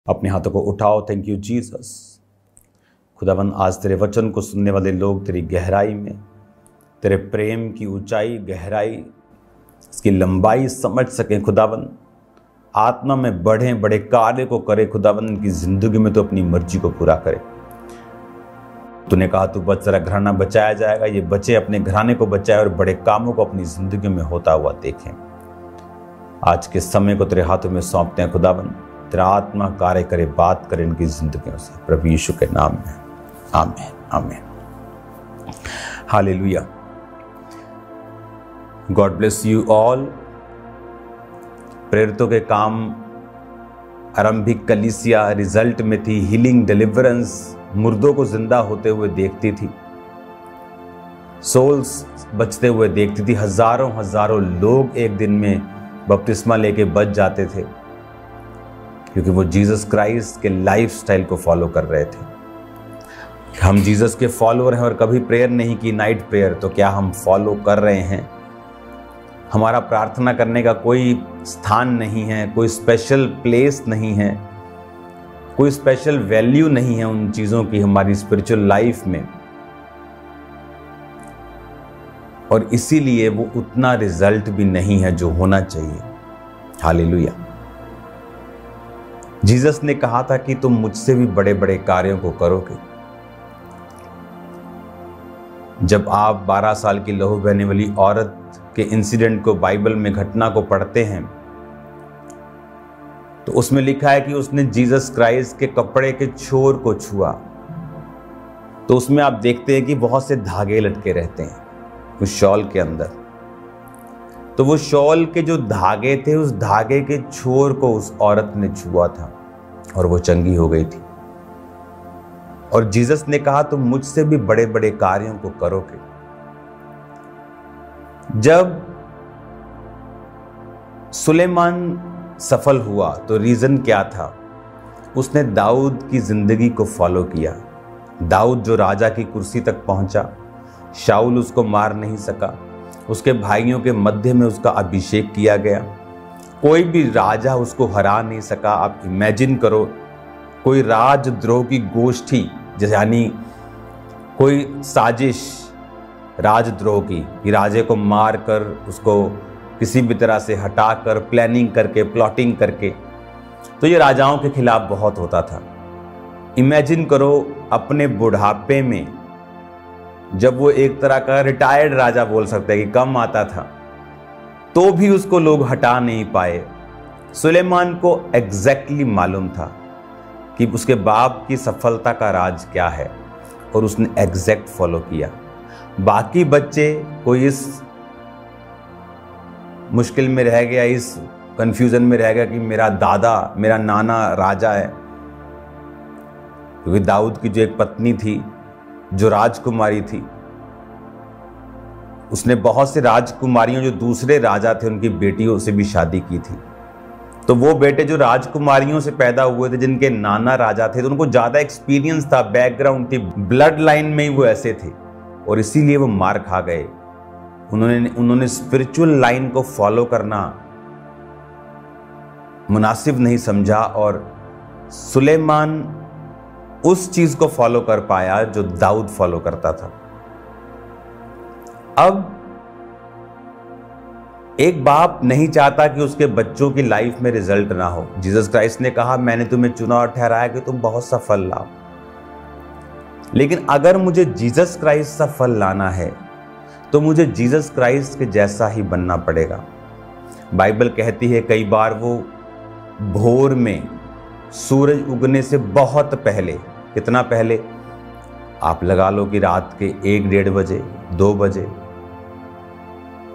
अपने हाथों को उठाओ। Thank you Jesus. खुदावन, आज तेरे वचन को सुनने वाले लोग तेरी गहराई में, तेरे प्रेम की ऊंचाई, गहराई, इसकी लंबाई समझ सकें। खुदावन, आत्मा में बढ़ें, बड़े कार्य को करे। खुदावन, इनकी जिंदगी में तो अपनी मर्जी को पूरा करे। तूने कहा तू बच, तेरा घराना बचाया जाएगा। ये बच्चे अपने घराने को बचाए और बड़े कामों को अपनी जिंदगी में होता हुआ देखें। आज के समय को तेरे हाथों में सौंपते हैं। खुदावन, तेरा आत्मा कार्य करे, बात करे इनकी जिंदगियों से, प्रभु यीशु के नाम में, आमीन आमीन। Hallelujah. God bless you all. प्रेरितों के काम आरंभिक कलीसिया रिजल्ट में थी, हीलिंग, डिलीवरेंस, मुर्दों को जिंदा होते हुए देखती थी, सोल्स बचते हुए देखती थी। हजारों हजारों लोग एक दिन में बपतिस्मा लेके बच जाते थे, क्योंकि वो जीसस क्राइस्ट के लाइफस्टाइल को फॉलो कर रहे थे। हम जीसस के फॉलोअर हैं और कभी प्रेयर नहीं की, नाइट प्रेयर, तो क्या हम फॉलो कर रहे हैं? हमारा प्रार्थना करने का कोई स्थान नहीं है, कोई स्पेशल प्लेस नहीं है, कोई स्पेशल वैल्यू नहीं है उन चीज़ों की हमारी स्पिरिचुअल लाइफ में, और इसीलिए वो उतना रिजल्ट भी नहीं है जो होना चाहिए। हालेलुया। जीसस ने कहा था कि तुम मुझसे भी बड़े बड़े कार्यों को करोगे। जब आप 12 साल की लहू बहने वाली औरत के इंसिडेंट को, बाइबल में घटना को पढ़ते हैं, तो उसमें लिखा है कि उसने जीसस क्राइस्ट के कपड़े के छोर को छुआ। तो उसमें आप देखते हैं कि बहुत से धागे लटके रहते हैं उस शॉल के अंदर। तो वो शॉल के जो धागे थे, उस धागे के छोर को उस औरत ने छुआ था और वो चंगी हो गई थी। और जीसस ने कहा तुम मुझसे भी बड़े बड़े कार्यों को करोगे। जब सुलेमान सफल हुआ तो रीजन क्या था? उसने दाऊद की जिंदगी को फॉलो किया। दाऊद जो राजा की कुर्सी तक पहुंचा, शाऊल उसको मार नहीं सका, उसके भाइयों के मध्य में उसका अभिषेक किया गया, कोई भी राजा उसको हरा नहीं सका। आप इमेजिन करो, कोई राजद्रोह की गोष्ठी, जैसे यानी कोई साजिश राजद्रोह की, कि राजे को मार कर उसको किसी भी तरह से हटाकर, प्लानिंग करके, प्लॉटिंग करके, तो ये राजाओं के खिलाफ बहुत होता था। इमेजिन करो अपने बुढ़ापे में, जब वो एक तरह का रिटायर्ड राजा बोल सकते हैं कि कम आता था, तो भी उसको लोग हटा नहीं पाए। सुलेमान को एग्जैक्टली मालूम था कि उसके बाप की सफलता का राज क्या है, और उसने एग्जैक्ट फॉलो किया। बाकी बच्चे, कोई इस मुश्किल में रह गया, इस कंफ्यूजन में रह गया कि मेरा दादा, मेरा नाना राजा है, क्योंकि दाऊद की जो एक पत्नी थी जो राजकुमारी थी, उसने बहुत से राजकुमारियों जो दूसरे राजा थे उनकी बेटियों से भी शादी की थी। तो वो बेटे जो राजकुमारियों से पैदा हुए थे, जिनके नाना राजा थे, तो उनको ज्यादा एक्सपीरियंस था, बैकग्राउंड थी, ब्लड लाइन में ही वो ऐसे थे, और इसीलिए वो मार खा गए। उन्होंने स्पिरिचुअल लाइन को फॉलो करना मुनासिब नहीं समझा, और सुलेमान उस चीज को फॉलो कर पाया जो दाऊद फॉलो करता था। अब एक बाप नहीं चाहता कि उसके बच्चों की लाइफ में रिजल्ट ना हो। जीसस क्राइस्ट ने कहा मैंने तुम्हें चुना और ठहराया कि तुम बहुत सा फल लाओ। लेकिन अगर मुझे जीसस क्राइस्ट सा फल लाना है तो मुझे जीसस क्राइस्ट के जैसा ही बनना पड़ेगा। बाइबल कहती है कई बार वो भोर में सूरज उगने से बहुत पहले, कितना पहले, आप लगा लो कि रात के 1-1:30 बजे, 2 बजे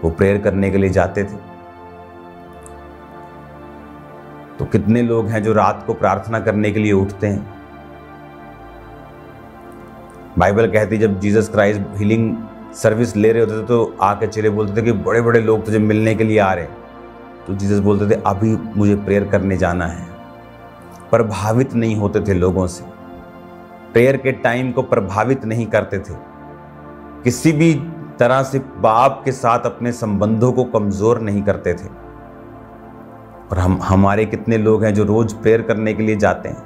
वो प्रेयर करने के लिए जाते थे। तो कितने लोग हैं जो रात को प्रार्थना करने के लिए उठते हैं? बाइबल कहती है जब जीसस क्राइस्ट हीलिंग सर्विस ले रहे होते थे तो आके चेले बोलते थे कि बड़े बड़े लोग तुझे मिलने के लिए आ रहे हैं। तो जीसस बोलते थे अभी मुझे प्रेयर करने जाना है। प्रभावित नहीं होते थे लोगों से, प्रेयर के टाइम को प्रभावित नहीं करते थे, किसी भी तरह से बाप के साथ अपने संबंधों को कमजोर नहीं करते थे। और हमारे कितने लोग हैं जो रोज प्रेयर करने के लिए जाते हैं,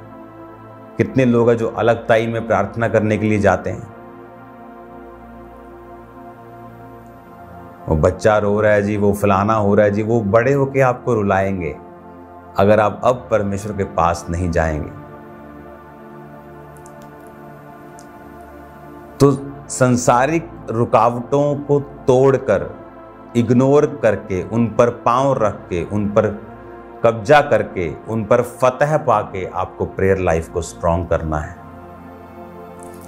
कितने लोग हैं जो अलगताई में प्रार्थना करने के लिए जाते हैं। वो बच्चा रो रहा है जी, वो फलाना हो रहा है जी, वो बड़े होके आपको रुलाएंगे अगर आप अब परमेश्वर के पास नहीं जाएंगे। तो संसारिक रुकावटों को तोड़कर, इग्नोर करके, उन पर पांव रख के, उन पर कब्जा करके, उन पर फतह पाके आपको प्रेयर लाइफ को स्ट्रॉन्ग करना है।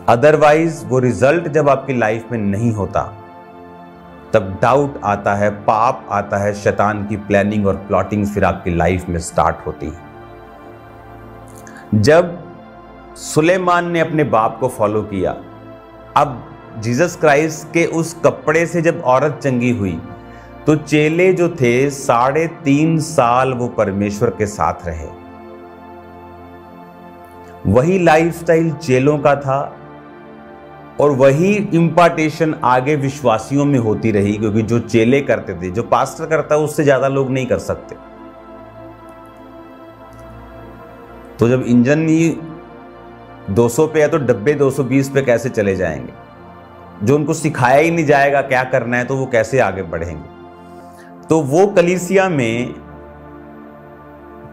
अदरवाइज वो रिजल्ट जब आपकी लाइफ में नहीं होता तब डाउट आता है, पाप आता है, शैतान की प्लानिंग और प्लॉटिंग फिर आपकी लाइफ में स्टार्ट होती है। जब सुलेमान ने अपने बाप को फॉलो किया, अब जीसस क्राइस्ट के उस कपड़े से जब औरत चंगी हुई तो चेले जो थे 3.5 साल वो परमेश्वर के साथ रहे। वही लाइफस्टाइल चेलों का था और वही इंपार्टेशन आगे विश्वासियों में होती रही, क्योंकि जो चेले करते थे, जो पास्टर करता है उससे ज्यादा लोग नहीं कर सकते। तो जब इंजन ही 200 पे है तो डब्बे 220 पे कैसे चले जाएंगे? जो उनको सिखाया ही नहीं जाएगा क्या करना है तो वो कैसे आगे बढ़ेंगे? तो वो कलीसिया में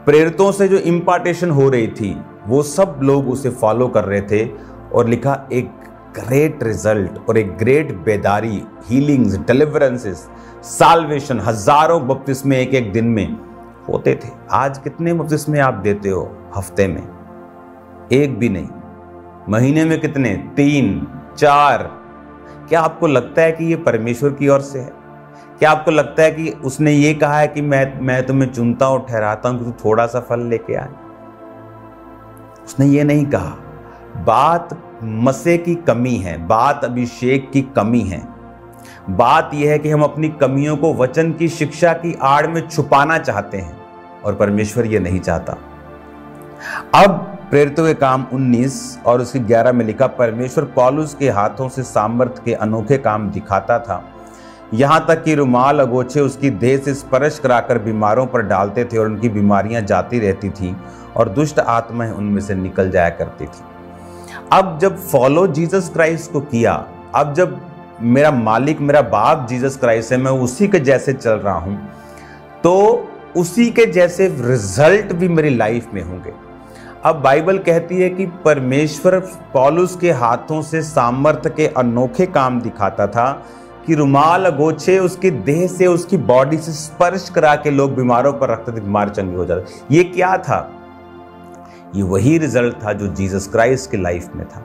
प्रेरितों से जो इंपार्टेशन हो रही थी वो सब लोग उसे फॉलो कर रहे थे, और लिखा एक ग्रेट रिजल्ट और एक ग्रेट बेदारी, हीलिंग्स, डिलीवरेंसेस, साल्वेशन, हजारों बपतिस्मे एक एक दिन में होते थे। आज कितने बपतिस्मे आप देते हो हफ्ते में? एक भी नहीं। महीने में कितने? 3, 4। क्या आपको लगता है कि ये परमेश्वर की ओर से है? क्या आपको लगता है कि उसने ये कहा है कि मैं तुम्हें चुनता हूं, ठहराता हूं कि तू थोड़ा सा फल लेके आए? उसने ये नहीं कहा। बात मसे की कमी है, बात अभिषेक की कमी है। बात यह है कि हम अपनी कमियों को वचन की शिक्षा की आड़ में छुपाना चाहते हैं, और परमेश्वर ये नहीं चाहता। अब प्रेरितों के काम 19 और उसकी 11 में लिखा, परमेश्वर पौलुस के हाथों से सामर्थ के अनोखे काम दिखाता था, यहां तक कि रुमाल अगोछे उसकी देह से स्पर्श कराकर बीमारों पर डालते थे और उनकी बीमारियां जाती रहती थी और दुष्ट आत्माएं उनमें से निकल जाया करती थी। अब जब फॉलो जीसस क्राइस्ट को किया, अब जब मेरा मालिक, मेरा बाप जीसस क्राइस्ट है, मैं उसी के जैसे चल रहा हूं, तो उसी के जैसे रिजल्ट भी मेरी लाइफ में होंगे। अब बाइबल कहती है कि परमेश्वर पौलुस के हाथों से सामर्थ्य के अनोखे काम दिखाता था कि रुमाल अगोछे उसकी देह से, उसकी बॉडी से स्पर्श करा के लोग बीमारों पर रखते थे, बीमार चंगे हो जाते। ये क्या था? ये वही रिजल्ट था जो जीसस क्राइस्ट की लाइफ में था।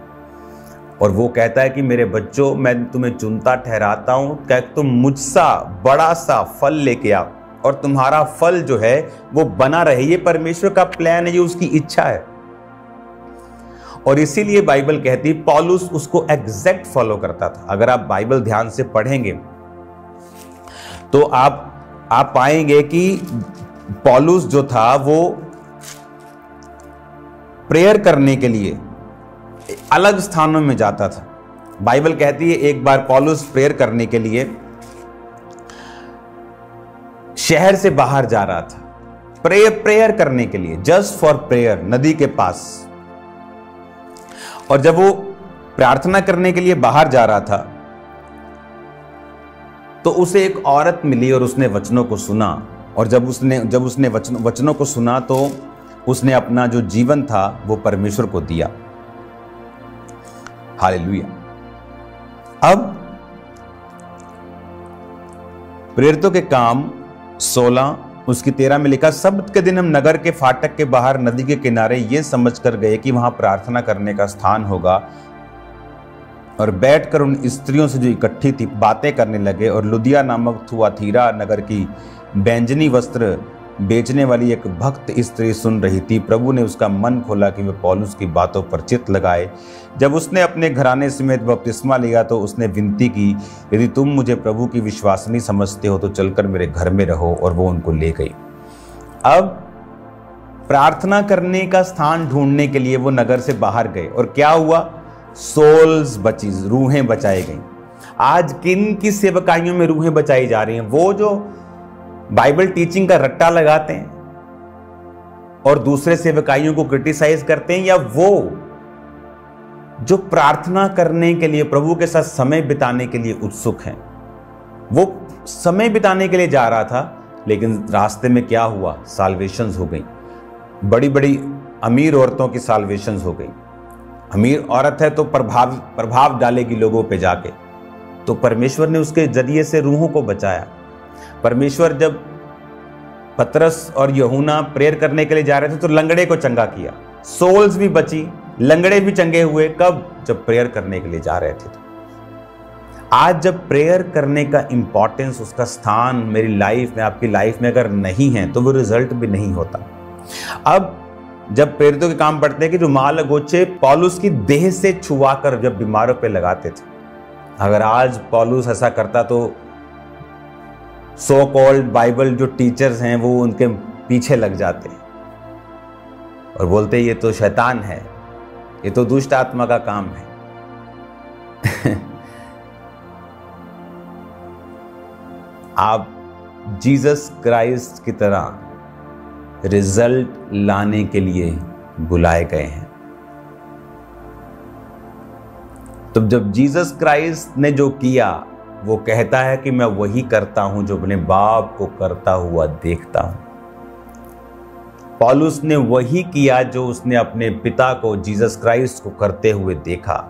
और वो कहता है कि मेरे बच्चों, मैं तुम्हें चुनता ठहराता हूं, क्या तुम मुझसा बड़ा सा फल लेके आओ और तुम्हारा फल जो है वो बना रहे। ये परमेश्वर का प्लान है, ये उसकी इच्छा है। और इसीलिए बाइबल कहती है पौलुस उसको एग्जैक्ट फॉलो करता था। अगर आप बाइबल ध्यान से पढ़ेंगे तो आप पाएंगे कि पौलुस जो था वो प्रेयर करने के लिए अलग स्थानों में जाता था। बाइबल कहती है एक बार पौलुस प्रेयर करने के लिए शहर से बाहर जा रहा था, प्रेयर करने के लिए, जस्ट फॉर प्रेयर, नदी के पास। और जब वो प्रार्थना करने के लिए बाहर जा रहा था तो उसे एक औरत मिली और उसने वचनों को सुना। और जब उसने वचनों को सुना तो उसने अपना जो जीवन था वो परमेश्वर को दिया। हालेलुया। अब प्रेरितों के काम 16 उसकी 13 में लिखा, सब्त के दिन हम नगर के फाटक के बाहर नदी के किनारे ये समझकर गए कि वहां प्रार्थना करने का स्थान होगा, और बैठकर उन स्त्रियों से जो इकट्ठी थी बातें करने लगे। और लुदिया नामक थुआतीरा नगर की बैंजनी वस्त्र बेचने वाली एक भक्त स्त्री सुन रही थी। प्रभु ने उसका मन खोला कि वह पौलुस की बातों पर चित्त लगाए। जब उसने अपने घराने समेत बपतिस्मा लिया तो उसने विनती की, यदि तुम मुझे प्रभु की विश्वासनी समझते हो तो चलकर मेरे घर में रहो, और वो उनको ले गई। अब प्रार्थना करने का स्थान ढूंढने के लिए वो नगर से बाहर गए, और क्या हुआ? सोल्स बची, रूहें बचाई गई। आज किन की सेवकाइयों में रूहें बचाई जा रही हैं? वो जो बाइबल टीचिंग का रट्टा लगाते हैं, और दूसरे सेवकाइयों को क्रिटिसाइज करते हैं, या वो जो प्रार्थना करने के लिए, प्रभु के साथ समय बिताने के लिए उत्सुक हैं? वो समय बिताने के लिए जा रहा था, लेकिन रास्ते में क्या हुआ? साल्वेशंस हो गई। बड़ी बड़ी अमीर औरतों की साल्वेशंस हो गई। अमीर औरत है तो प्रभाव डालेगी लोगों पे जाके, तो परमेश्वर ने उसके जरिए से रूहों को बचाया। परमेश्वर जब पतरस और यूहन्ना प्रेयर करने के लिए जा रहे थे तो लंगड़े को चंगा किया, सोल्स भी बची, लंगड़े भी चंगे हुए। कब? जब प्रेयर करने के लिए जा रहे थे। आज जब प्रेयर करने का इंपॉर्टेंस, उसका स्थान मेरी लाइफ में, आपकी लाइफ में अगर नहीं है तो वो रिजल्ट भी नहीं होता। अब जब प्रेरितों के काम पढ़ते हैं कि रुमाल अगोचे पौलुस की देह से छुआकर जब बीमारों पे लगाते थे, अगर आज पौलुस ऐसा करता तो सो कॉल्ड बाइबल जो टीचर्स हैं वो उनके पीछे लग जाते और बोलते ये तो शैतान है, ये तो दुष्ट आत्मा का काम है। आप जीसस क्राइस्ट की तरह रिजल्ट लाने के लिए बुलाए गए हैं। तो जब जीसस क्राइस्ट ने जो किया, वो कहता है कि मैं वही करता हूं जो अपने बाप को करता हुआ देखता हूं। पौलुस ने वही किया जो उसने अपने पिता को, जीसस क्राइस्ट को करते हुए देखा।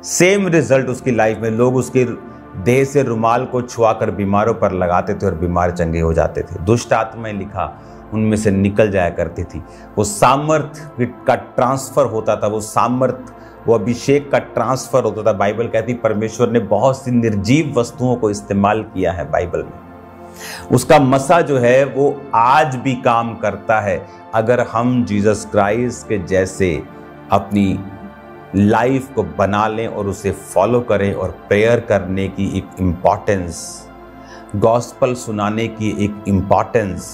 सेम रिजल्ट उसकी लाइफ में। लोग उसके देह से रुमाल को छुआकर बीमारों पर लगाते थे और बीमार चंगे हो जाते थे। दुष्ट आत्माएं, लिखा, उनमें से निकल जाया करती थी। वो सामर्थ्य का ट्रांसफर होता था, वो सामर्थ्य, वो अभिषेक का ट्रांसफर होता था। बाइबल कहती परमेश्वर ने बहुत सी निर्जीव वस्तुओं को इस्तेमाल किया है बाइबल में। उसका मसा जो है वो आज भी काम करता है अगर हम जीसस क्राइस्ट के जैसे अपनी लाइफ को बना लें और उसे फॉलो करें, और प्रेयर करने की एक इम्पॉर्टेंस, गॉस्पल सुनाने की एक इम्पॉर्टेंस,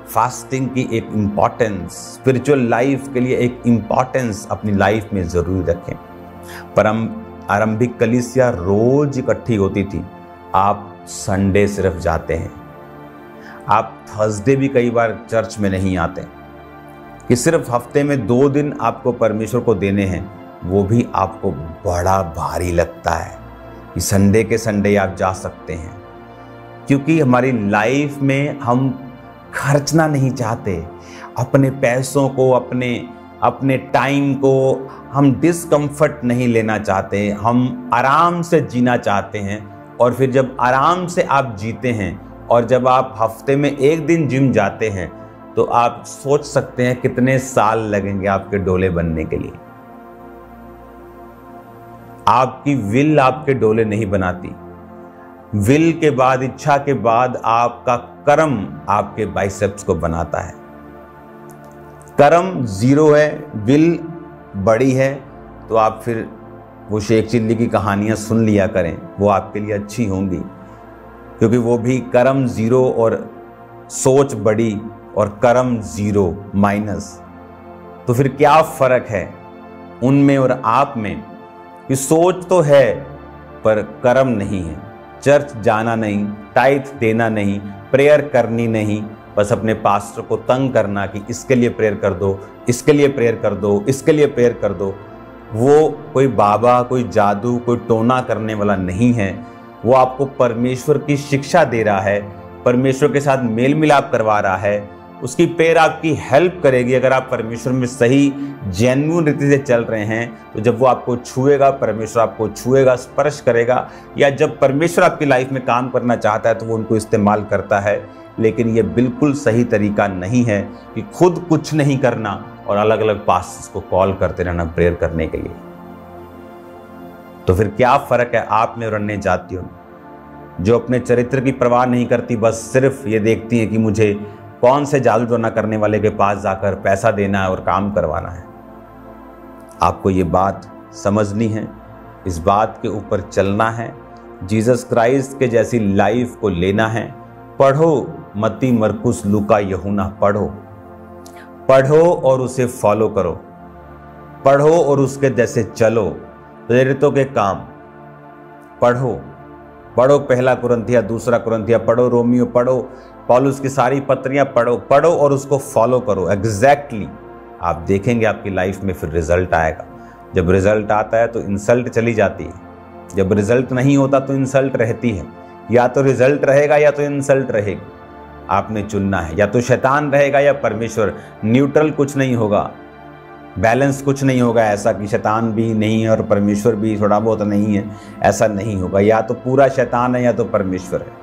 फास्टिंग की एक इम्पॉर्टेंस, स्पिरिचुअल लाइफ के लिए एक इम्पॉर्टेंस अपनी लाइफ में जरूर रखें। पर आरंभिक कलीसिया रोज इकट्ठी होती थी। आप संडे सिर्फ जाते हैं, आप थर्सडे भी कई बार चर्च में नहीं आते, कि सिर्फ हफ्ते में 2 दिन आपको परमेश्वर को देने हैं, वो भी आपको बड़ा भारी लगता है कि संडे के संडे आप जा सकते हैं। क्योंकि हमारी लाइफ में हम खर्चना नहीं चाहते अपने पैसों को, अपने टाइम को, हम डिस्कम्फर्ट नहीं लेना चाहते, हम आराम से जीना चाहते हैं। और फिर जब आराम से आप जीते हैं और जब आप हफ्ते में 1 दिन जिम जाते हैं, तो आप सोच सकते हैं कितने साल लगेंगे आपके डोले बनने के लिए। आपकी विल आपके डोले नहीं बनाती। विल के बाद, इच्छा के बाद आपका कर्म आपके बाइसेप्स को बनाता है। कर्म 0 है, विल बड़ी है, तो आप फिर वो शेख चिल्ली की कहानियां सुन लिया करें, वो आपके लिए अच्छी होंगी। क्योंकि वो भी कर्म 0 और सोच बड़ी, और कर्म 0 माइनस। तो फिर क्या फर्क है उनमें और आप में? कि सोच तो है पर कर्म नहीं है। चर्च जाना नहीं, टाइथ देना नहीं, प्रेयर करनी नहीं, बस अपने पास्टर को तंग करना कि इसके लिए प्रेयर कर दो, इसके लिए प्रेयर कर दो, इसके लिए प्रेयर कर दो। वो कोई बाबा, कोई जादू, कोई टोना करने वाला नहीं है। वो आपको परमेश्वर की शिक्षा दे रहा है, परमेश्वर के साथ मेल मिलाप करवा रहा है। उसकी प्रेयर आपकी हेल्प करेगी अगर आप परमेश्वर में सही जेन्युइन रीति से चल रहे हैं। तो जब वो आपको छुएगा, परमेश्वर आपको छुएगा, स्पर्श करेगा, या जब परमेश्वर आपकी लाइफ में काम करना चाहता है तो वो उनको इस्तेमाल करता है। लेकिन ये बिल्कुल सही तरीका नहीं है कि खुद कुछ नहीं करना और अलग अलग पास्टर्स को कॉल करते रहना प्रेयर करने के लिए। तो फिर क्या फर्क है आप में और अन्य जातियों में, जो अपने चरित्र की परवाह नहीं करती, बस सिर्फ ये देखती हैं कि मुझे कौन से जादू टोना करने वाले के पास जाकर पैसा देना है और काम करवाना है। आपको ये बात समझनी है, इस बात के ऊपर चलना है, जीसस क्राइस्ट के जैसी लाइफ को लेना है। पढ़ो मत्ती, मरकुस, लूका, यूहन्ना, पढ़ो और उसे फॉलो करो, पढ़ो और उसके जैसे चलो। प्रेरितों के काम पढ़ो, 1 कुरिन्थिया, 2 कुरिन्थिया पढ़ो, रोमियो पढ़ो, पौलुस की सारी पत्रियां पढ़ो और उसको फॉलो करो एग्जैक्टली। आप देखेंगे आपकी लाइफ में फिर रिजल्ट आएगा। जब रिजल्ट आता है तो इंसल्ट चली जाती है, जब रिजल्ट नहीं होता तो इंसल्ट रहती है। या तो रिजल्ट रहेगा या तो इंसल्ट रहेगी, आपने चुनना है। या तो शैतान रहेगा या परमेश्वर, न्यूट्रल कुछ नहीं होगा, बैलेंस कुछ नहीं होगा ऐसा कि शैतान भी नहीं है और परमेश्वर भी थोड़ा बहुत नहीं है, ऐसा नहीं होगा। या तो पूरा शैतान है या तो परमेश्वर है।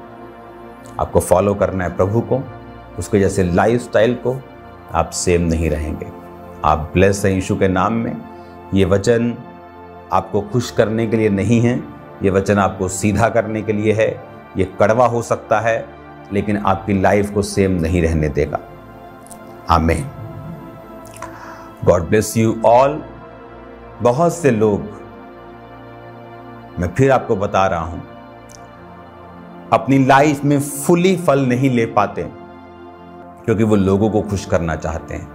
आपको फॉलो करना है प्रभु को, उसके जैसे लाइफस्टाइल को, आप सेम नहीं रहेंगे। आप ब्लेस हैं यीशु के नाम में। ये वचन आपको खुश करने के लिए नहीं है, ये वचन आपको सीधा करने के लिए है। ये कड़वा हो सकता है लेकिन आपकी लाइफ को सेम नहीं रहने देगा। आमीन। God bless you all. बहुत से लोग, मैं फिर आपको बता रहा हूं, अपनी लाइफ में फुली फल नहीं ले पाते क्योंकि वो लोगों को खुश करना चाहते हैं।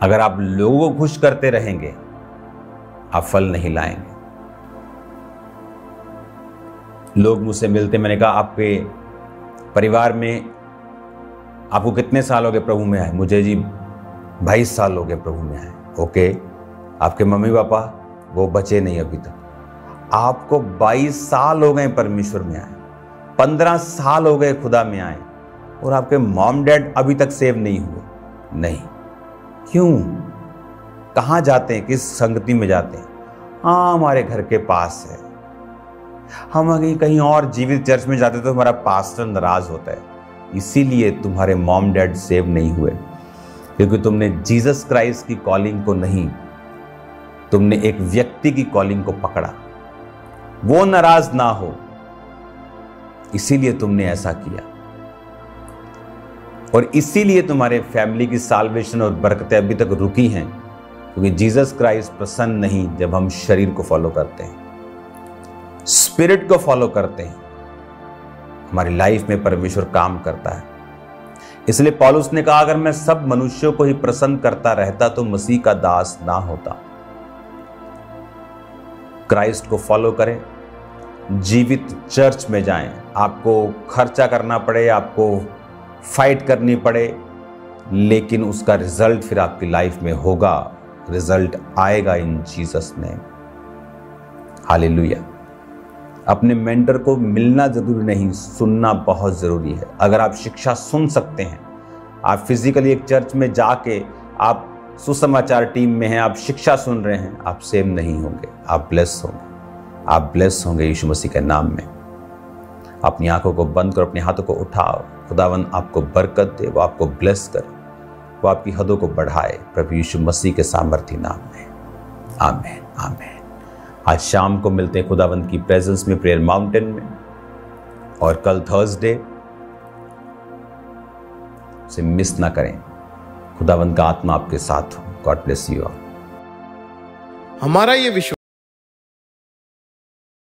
अगर आप लोगों को खुश करते रहेंगे आप फल नहीं लाएंगे। लोग मुझसे मिलते, मैंने कहा आपके परिवार में आपको कितने साल हो गए प्रभु में आए? मुझे जी 22 साल हो गए प्रभु में आए। ओके, आपके मम्मी पापा वो बचे नहीं अभी तक। आपको 22 साल हो गए परमेश्वर में आए, 15 साल हो गए खुदा में आए और आपके मॉम डैड अभी तक सेव नहीं हुए। नहीं, क्यों? कहाँ जाते हैं, किस संगति में जाते हैं? हाँ, हमारे घर के पास है। हम अगर कहीं और जीवित चर्च में जाते तो हमारा पास्टर नाराज होता है। इसीलिए तुम्हारे मॉम डैड सेव नहीं हुए, क्योंकि तुमने जीसस क्राइस्ट की कॉलिंग को नहीं, तुमने एक व्यक्ति की कॉलिंग को पकड़ा। वो नाराज ना हो इसीलिए तुमने ऐसा किया, और इसीलिए तुम्हारे फैमिली की साल्वेशन और बरकतें अभी तक रुकी हैं, क्योंकि जीसस क्राइस्ट प्रसन्न नहीं जब हम शरीर को फॉलो करते हैं, स्पिरिट को फॉलो करते हैं। हमारी लाइफ में परमेश्वर काम करता है। इसलिए पौलुस ने कहा, अगर मैं सब मनुष्यों को ही प्रसन्न करता रहता तो मसीह का दास ना होता। क्राइस्ट को फॉलो करें, जीवित चर्च में जाएं। आपको खर्चा करना पड़े, आपको फाइट करनी पड़े, लेकिन उसका रिजल्ट फिर आपकी लाइफ में होगा। रिजल्ट आएगा इन जीसस नेम। हालेलुया। अपने मेंटर को मिलना जरूरी नहीं, सुनना बहुत जरूरी है। अगर आप शिक्षा सुन सकते हैं, आप फिजिकली एक चर्च में जाके आप सुसमाचार टीम में हैं, आप शिक्षा सुन रहे हैं, आप सेम नहीं होंगे। आप ब्लेस होंगे, आप ब्लेस होंगे यीशु मसीह के नाम में। अपनी आंखों को बंद करो, अपने हाथों को उठाओ। खुदावन आपको बरकत दे, वो आपको ब्लेस करे, वो आपकी हदों को बढ़ाए, प्रभु यीशु मसीह के सामर्थी नाम में। आमीन, आमीन। आज शाम को मिलते हैं खुदावंत की प्रेजेंस में प्रेयर माउंटेन में, और कल थर्सडे से मिस ना करें। खुदावंत का आत्मा आपके साथ हो। God bless you all. हमारा ये विश्वास